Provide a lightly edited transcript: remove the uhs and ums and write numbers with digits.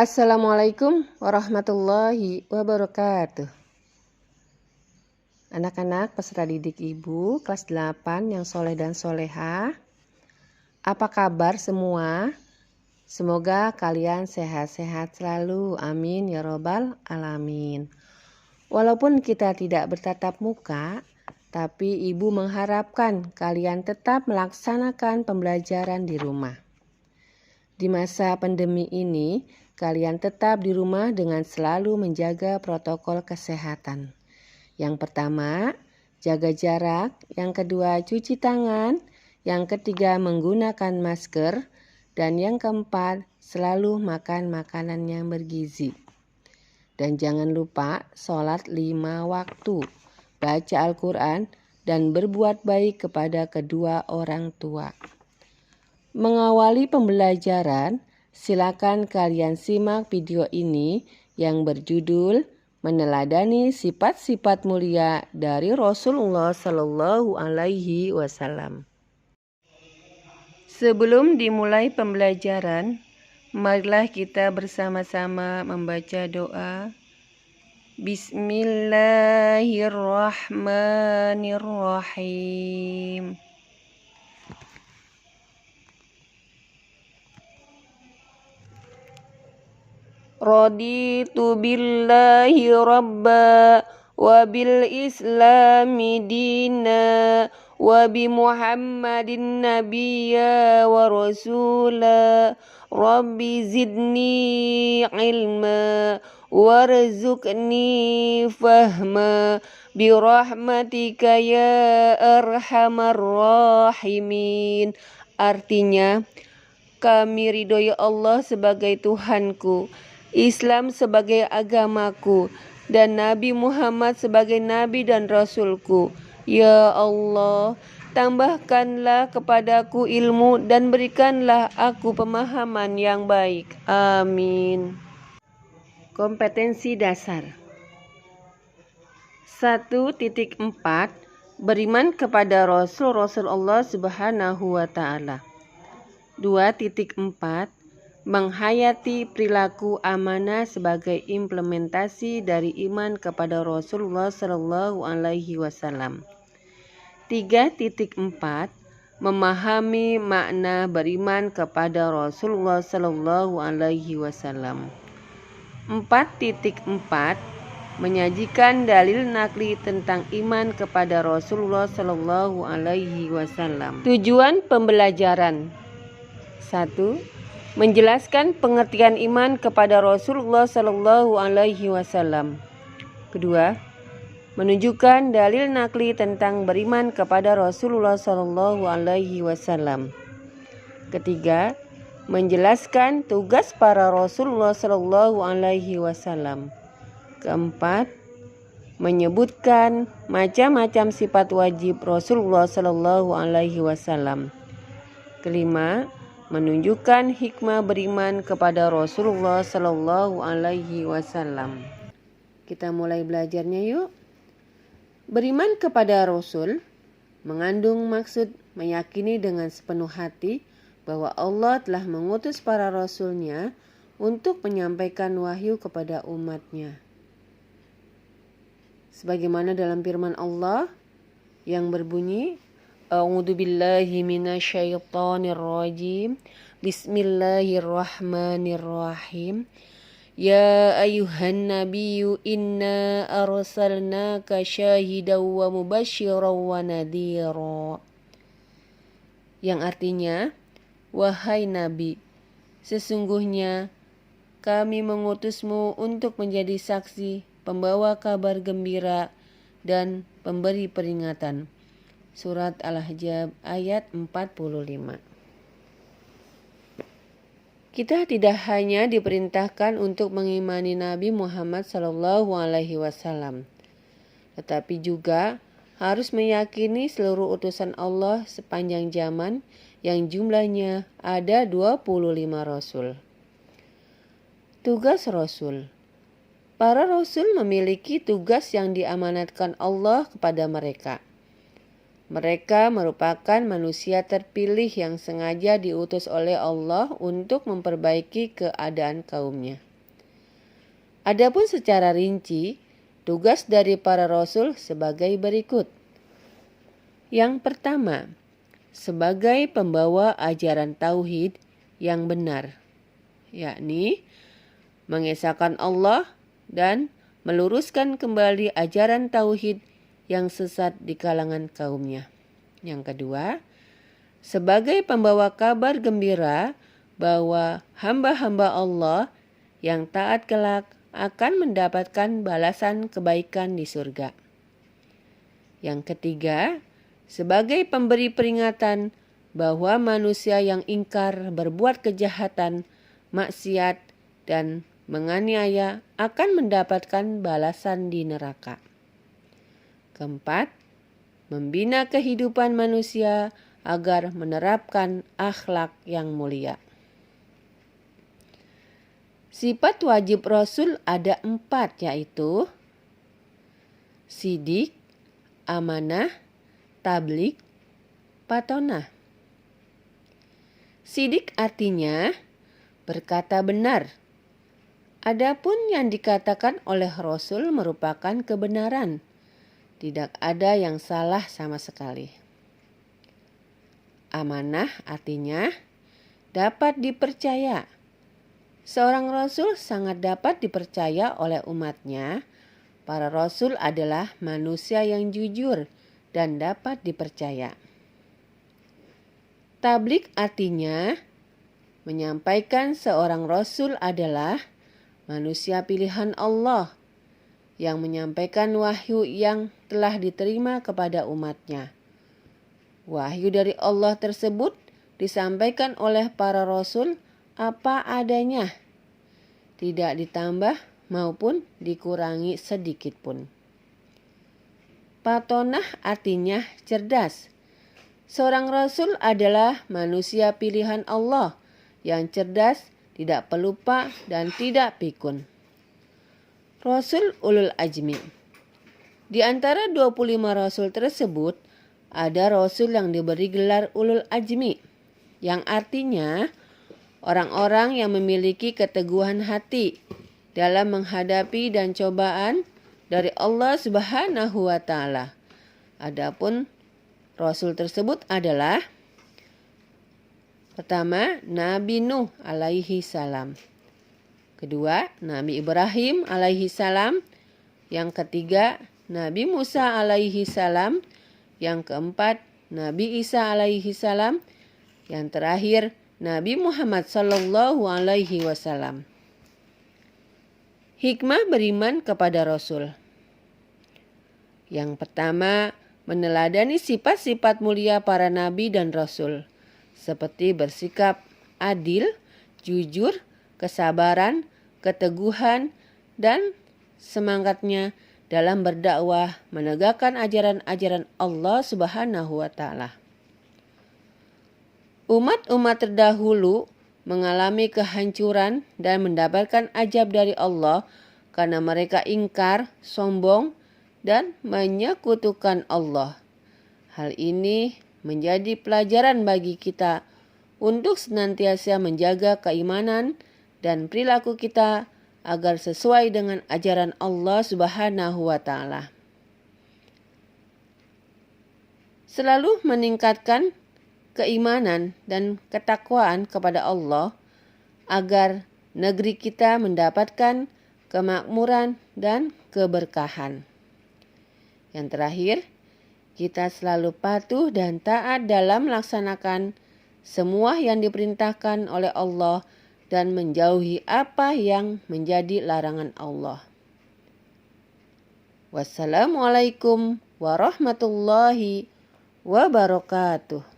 Assalamualaikum warahmatullahi wabarakatuh. Anak-anak peserta didik Ibu kelas 8 yang soleh dan soleha. Apa kabar semua? Semoga kalian sehat-sehat selalu. Amin ya robbal alamin. Walaupun kita tidak bertatap muka, tapi Ibu mengharapkan kalian tetap melaksanakan pembelajaran di rumah. Di masa pandemi ini, kalian tetap di rumah dengan selalu menjaga protokol kesehatan. Yang pertama, jaga jarak. Yang kedua, cuci tangan. Yang ketiga, menggunakan masker. Dan yang keempat, selalu makan makanan yang bergizi. Dan jangan lupa sholat 5 waktu, baca Al-Quran, dan berbuat baik kepada kedua orang tua. Mengawali pembelajaran, silakan kalian simak video ini yang berjudul Meneladani Sifat-Sifat Mulia dari Rasulullah Shallallahu Alaihi Wasallam. Sebelum dimulai pembelajaran, marilah kita bersama-sama membaca doa. Bismillahirrahmanirrahim. Raditu billahi rabba wa bil islami dina wa bi muhammadin nabiyya wa rasula rabbi zidni ilma warzuqni fahma bi rahmatika ya arhamar rahimin. Artinya, kami ridhoi Allah sebagai Tuhanku, Islam sebagai agamaku, dan Nabi Muhammad sebagai Nabi dan Rasulku. Ya Allah, tambahkanlah kepadaku ilmu dan berikanlah aku pemahaman yang baik. Amin. Kompetensi dasar 1.4 Beriman kepada Rasul Allah Subhanahu wa Ta'ala. 2.4 Menghayati perilaku amanah sebagai implementasi dari iman kepada Rasulullah Shallallahu Alaihi Wasallam. 3.4 Memahami makna beriman kepada Rasulullah Shallallahu Alaihi Wasallam. 4.4 Menyajikan dalil nakli tentang iman kepada Rasulullah Shallallahu Alaihi Wasallam. Tujuan pembelajaran 1. Menjelaskan pengertian iman kepada Rasulullah Shallallahu Alaihi Wasallam. Kedua, menunjukkan dalil nakli tentang beriman kepada Rasulullah Shallallahu Alaihi Wasallam. Ketiga, menjelaskan tugas para Rasulullah Shallallahu Alaihi Wasallam. Keempat, menyebutkan macam-macam sifat wajib Rasulullah Shallallahu Alaihi Wasallam. Kelima, menunjukkan hikmah beriman kepada Rasulullah Shallallahu Alaihi Wasallam. Kita mulai belajarnya yuk. Beriman kepada Rasul mengandung maksud meyakini dengan sepenuh hati bahwa Allah telah mengutus para Rasul-Nya untuk menyampaikan wahyu kepada umat-Nya. Sebagaimana dalam firman Allah yang berbunyi, A'udzu billahi minasyaitonir rajim. Bismillahirrahmanirrahim. Ya ayyuhan nabiyyu inna arsalnaka syahidan wa mubasysyiran wa nadhira. Yang artinya, wahai nabi, sesungguhnya kami mengutusmu untuk menjadi saksi, pembawa kabar gembira dan pemberi peringatan. Surat Al-Ahzab ayat 45. Kita tidak hanya diperintahkan untuk mengimani Nabi Muhammad SAW, tetapi juga harus meyakini seluruh utusan Allah sepanjang zaman yang jumlahnya ada 25 Rasul. Tugas Rasul. Para Rasul memiliki tugas yang diamanatkan Allah kepada mereka. Mereka merupakan manusia terpilih yang sengaja diutus oleh Allah untuk memperbaiki keadaan kaumnya. Adapun secara rinci, tugas dari para rasul sebagai berikut. Yang pertama, sebagai pembawa ajaran tauhid yang benar, yakni mengesahkan Allah dan meluruskan kembali ajaran tauhid yang sesat di kalangan kaumnya. Yang kedua, sebagai pembawa kabar gembira bahwa hamba-hamba Allah yang taat kelak akan mendapatkan balasan kebaikan di surga. Yang ketiga, sebagai pemberi peringatan bahwa manusia yang ingkar berbuat kejahatan, maksiat, dan menganiaya akan mendapatkan balasan di neraka. Keempat, membina kehidupan manusia agar menerapkan akhlak yang mulia. Sifat wajib Rasul ada 4, yaitu sidik, amanah, tablik, patonah. Sidik artinya berkata benar. Adapun yang dikatakan oleh Rasul merupakan kebenaran. Tidak ada yang salah sama sekali. Amanah artinya dapat dipercaya. Seorang Rasul sangat dapat dipercaya oleh umatnya. Para Rasul adalah manusia yang jujur dan dapat dipercaya. Tablik artinya menyampaikan seorang Rasul adalah manusia pilihan Allah yang menyampaikan wahyu yang telah diterima kepada umatnya. Wahyu dari Allah tersebut disampaikan oleh para Rasul apa adanya, tidak ditambah maupun dikurangi sedikit pun. Patonah artinya cerdas. Seorang Rasul adalah manusia pilihan Allah yang cerdas, tidak pelupa, dan tidak pikun. Rasul Ulul Ajmi. Di antara 25 Rasul tersebut, ada Rasul yang diberi gelar Ulul Ajmi, yang artinya orang-orang yang memiliki keteguhan hati dalam menghadapi dan cobaan dari Allah Subhanahu wa Ta'ala. Adapun Rasul tersebut adalah pertama, Nabi Nuh alaihi salam. Kedua, Nabi Ibrahim alaihi salam. Yang ketiga, Nabi Musa alaihi salam. Yang keempat, Nabi Isa alaihi salam. Yang terakhir, Nabi Muhammad sallallahu alaihi wasallam. Hikmah beriman kepada Rasul. Yang pertama, meneladani sifat-sifat mulia para nabi dan rasul, seperti bersikap adil, jujur, kesabaran, keteguhan, dan semangatnya dalam berdakwah menegakkan ajaran-ajaran Allah Subhanahu wa Ta'ala. Umat-umat terdahulu mengalami kehancuran dan mendapatkan azab dari Allah karena mereka ingkar, sombong, dan menyekutukan Allah. Hal ini menjadi pelajaran bagi kita untuk senantiasa menjaga keimanan dan perilaku kita agar sesuai dengan ajaran Allah Subhanahu wa Ta'ala. Selalu meningkatkan keimanan dan ketakwaan kepada Allah agar negeri kita mendapatkan kemakmuran dan keberkahan. Yang terakhir, kita selalu patuh dan taat dalam melaksanakan semua yang diperintahkan oleh Allah dan menjauhi apa yang menjadi larangan Allah. Wassalamualaikum warahmatullahi wabarakatuh.